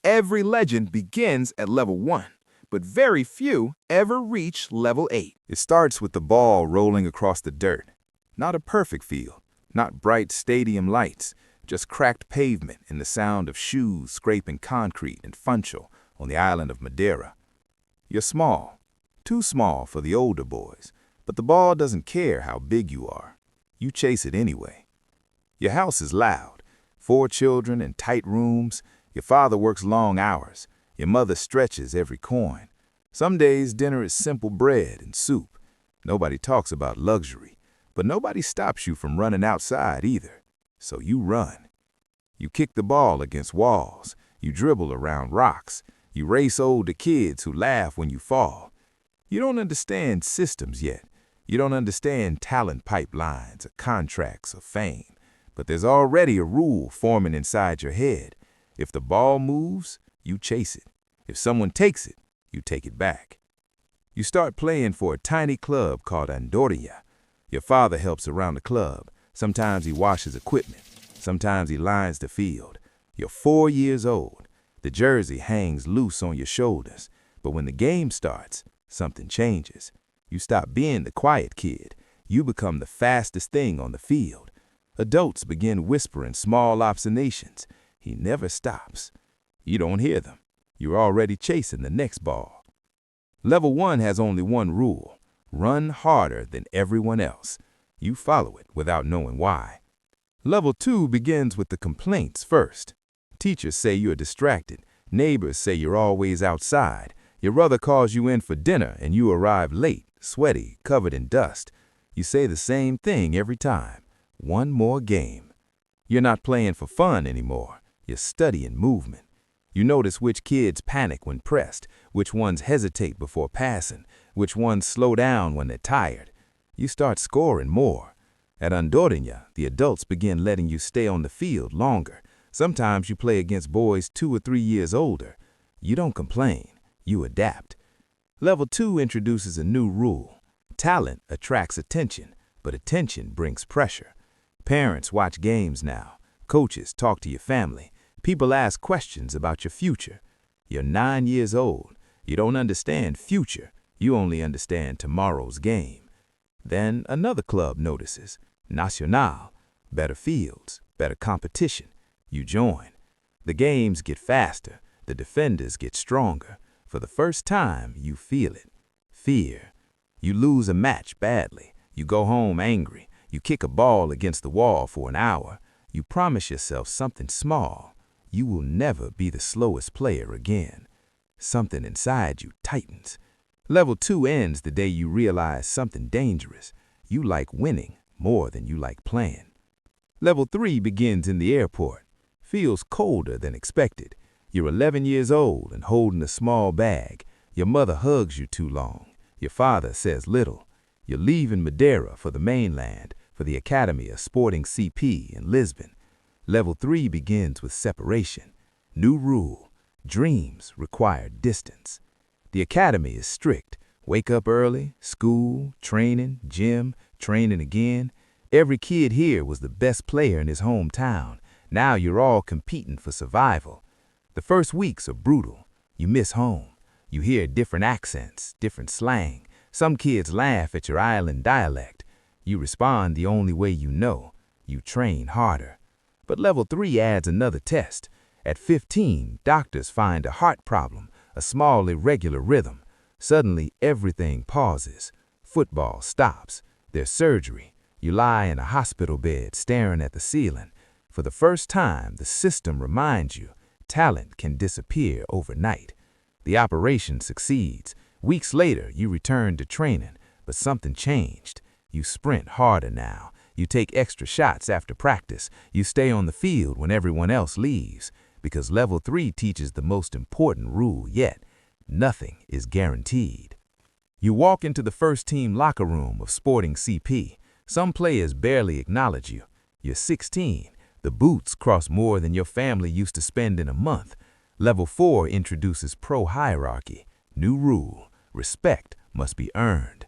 Every legend begins at level 1, but very few ever reach level 8. It starts with the ball rolling across the dirt. Not a perfect field, not bright stadium lights, just cracked pavement and the sound of shoes scraping concrete and funchal on the island of Madeira. You're small, too small for the older boys, but the ball doesn't care how big you are. You chase it anyway. Your house is loud, 4 children in tight rooms. Your father works long hours. Your mother stretches every coin. Some days dinner is simple bread and soup. Nobody talks about luxury, but nobody stops you from running outside either. So you run. You kick the ball against walls. You dribble around rocks. You race older kids who laugh when you fall. You don't understand systems yet. You don't understand talent pipelines or contracts or fame. But there's already a rule forming inside your head. If the ball moves, you chase it. If someone takes it, you take it back. You start playing for a tiny club called Andorinha. Your father helps around the club. Sometimes he washes equipment. Sometimes he lines the field. You're 4 years old. The jersey hangs loose on your shoulders. But when the game starts, something changes. You stop being the quiet kid. You become the fastest thing on the field. Adults begin whispering small observations. He never stops. You don't hear them. You're already chasing the next ball. Level 1 has only one rule. Run harder than everyone else. You follow it without knowing why. Level 2 begins with the complaints first. Teachers say you're distracted. Neighbors say you're always outside. Your brother calls you in for dinner and you arrive late, sweaty, covered in dust. You say the same thing every time. One more game. You're not playing for fun anymore. You're studying movement. You notice which kids panic when pressed, which ones hesitate before passing, which ones slow down when they're tired. You start scoring more. At Andorinha, the adults begin letting you stay on the field longer. Sometimes you play against boys 2 or 3 years older. You don't complain. You adapt. Level 2 introduces a new rule. Talent attracts attention, but attention brings pressure. Parents watch games now. Coaches talk to your family. People ask questions about your future. You're 9 years old. You don't understand future. You only understand tomorrow's game. Then another club notices. Nassr. Better fields, better competition. You join. The games get faster. The defenders get stronger. For the first time, you feel it. Fear. You lose a match badly. You go home angry. You kick a ball against the wall for an hour. You promise yourself something small. You will never be the slowest player again. Something inside you tightens. Level 2 ends the day you realize something dangerous. You like winning more than you like playing. Level 3 begins in the airport. Feels colder than expected. You're 11 years old and holding a small bag. Your mother hugs you too long. Your father says little. You're leaving Madeira for the mainland, for the Academy of Sporting CP in Lisbon. Level 3 begins with separation. New rule. Dreams require distance. The academy is strict. Wake up early, school, training, gym, training again. Every kid here was the best player in his hometown. Now you're all competing for survival. The first weeks are brutal. You miss home. You hear different accents, different slang. Some kids laugh at your island dialect. You respond the only way you know. You train harder. But level 3 adds another test. At 15, doctors find a heart problem, a small irregular rhythm. Suddenly, everything pauses. Football stops. There's surgery. You lie in a hospital bed staring at the ceiling. For the first time, the system reminds you, talent can disappear overnight. The operation succeeds. Weeks later, you return to training, but something changed. You sprint harder now. You take extra shots after practice. You stay on the field when everyone else leaves. Because level 3 teaches the most important rule yet. Nothing is guaranteed. You walk into the first team locker room of Sporting CP. Some players barely acknowledge you. You're 16. The boots cost more than your family used to spend in a month. Level 4 introduces pro hierarchy. New rule. Respect must be earned.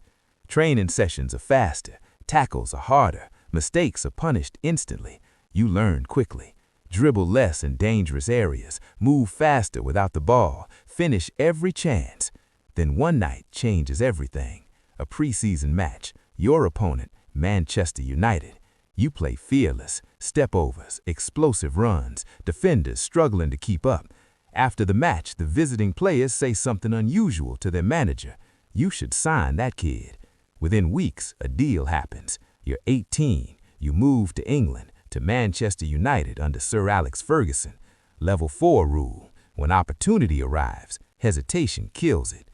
Training sessions are faster. Tackles are harder. Mistakes are punished instantly. You learn quickly. dribble less in dangerous areas, move faster without the ball, finish every chance. Then one night changes everything. A preseason match, your opponent, Manchester United. You play fearless, step-overs, explosive runs, defenders struggling to keep up. After the match, the visiting players say something unusual to their manager. You should sign that kid. Within weeks, a deal happens. You're 18. You move to England, to Manchester United under Sir Alex Ferguson. Level 4 rule. When opportunity arrives, hesitation kills it.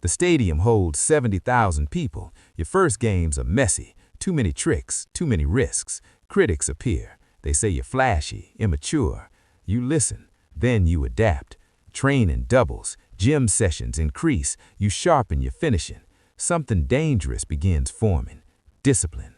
The stadium holds 70,000 people. Your first games are messy. Too many tricks, too many risks. Critics appear. They say you're flashy, immature. You listen, then you adapt. Training doubles, gym sessions increase. You sharpen your finishing. Something dangerous begins forming. Discipline.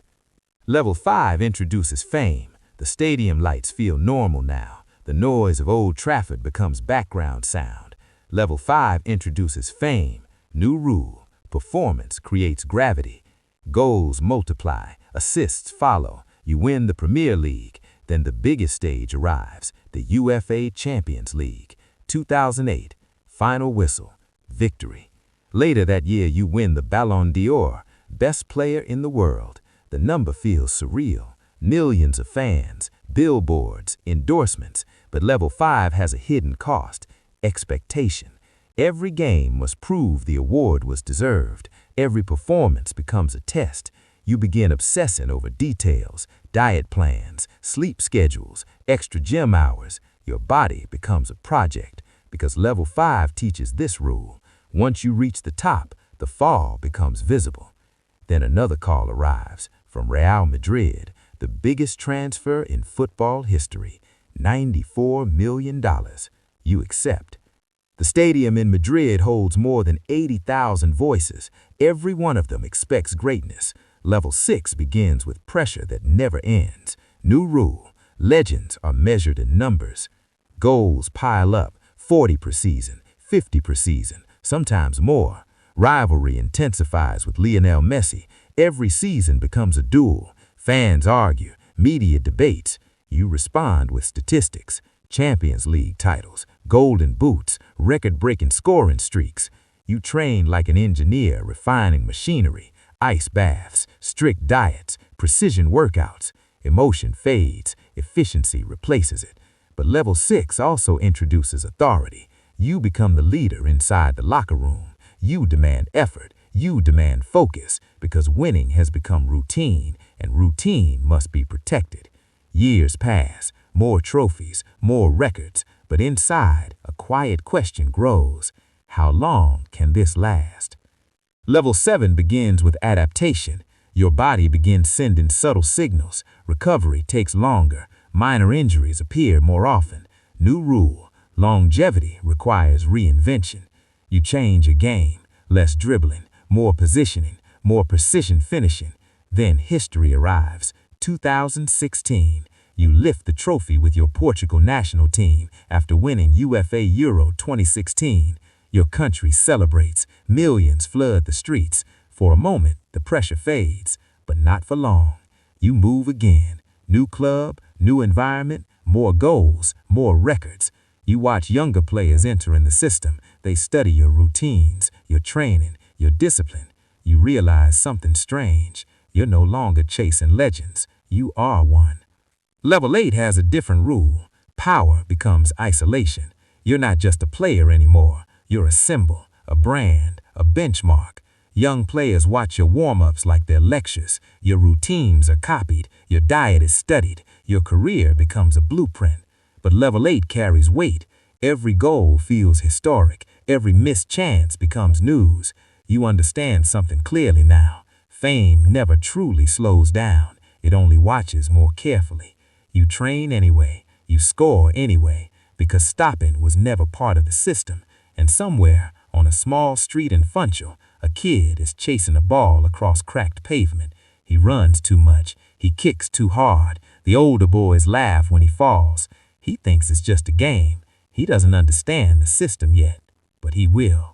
Level 5 introduces fame. The stadium lights feel normal now. The noise of Old Trafford becomes background sound. Level 5 introduces fame. New rule. Performance creates gravity. Goals multiply, assists follow. You win the Premier League. Then the biggest stage arrives, the UEFA Champions League. 2008, final whistle, victory. Later that year you win the Ballon d'Or, best player in the world. The number feels surreal. Millions of fans, billboards, endorsements. But level 5 has a hidden cost, expectation. Every game must prove the award was deserved. Every performance becomes a test. You begin obsessing over details, diet plans, sleep schedules, extra gym hours. Your body becomes a project because level 5 teaches this rule. Once you reach the top, the fall becomes visible. Then another call arrives from Real Madrid, the biggest transfer in football history, $94 million. You accept. The stadium in Madrid holds more than 80,000 voices. Every one of them expects greatness. Level 6 begins with pressure that never ends. New rule. Legends are measured in numbers. Goals pile up, 40 per season, 50 per season, sometimes more. Rivalry intensifies with Lionel Messi. Every season becomes a duel. Fans argue, media debates. You respond with statistics. Champions League titles, golden boots, record-breaking scoring streaks. You train like an engineer refining machinery, ice baths, strict diets, precision workouts. Emotion fades, efficiency replaces it. But level 6 also introduces authority. You become the leader inside the locker room. You demand effort. You demand focus because winning has become routine, and routine must be protected. Years pass, more trophies, more records, but inside, a quiet question grows. How long can this last? Level 7 begins with adaptation. Your body begins sending subtle signals. Recovery takes longer. Minor injuries appear more often. New rule. Longevity requires reinvention. You change your game. Less dribbling, more positioning, more precision finishing. Then history arrives. 2016. You lift the trophy with your Portugal national team after winning UEFA Euro 2016. Your country celebrates. Millions flood the streets. For a moment, the pressure fades, but not for long. You move again. New club, new environment, more goals, more records. You watch younger players entering the system. They study your routines, your training, your discipline. You realize something strange. You're no longer chasing legends. You are one. Level 8 has a different rule. Power becomes isolation. You're not just a player anymore. You're a symbol, a brand, a benchmark. Young players watch your warm-ups like they're lectures. Your routines are copied. Your diet is studied. Your career becomes a blueprint. But level 8 carries weight. Every goal feels historic. Every missed chance becomes news. You understand something clearly now. Fame never truly slows down. It only watches more carefully. You train anyway. You score anyway. Because stopping was never part of the system. And somewhere, on a small street in Funchal, a kid is chasing a ball across cracked pavement. He runs too much. He kicks too hard. The older boys laugh when he falls. He thinks it's just a game. He doesn't understand the system yet, but he will.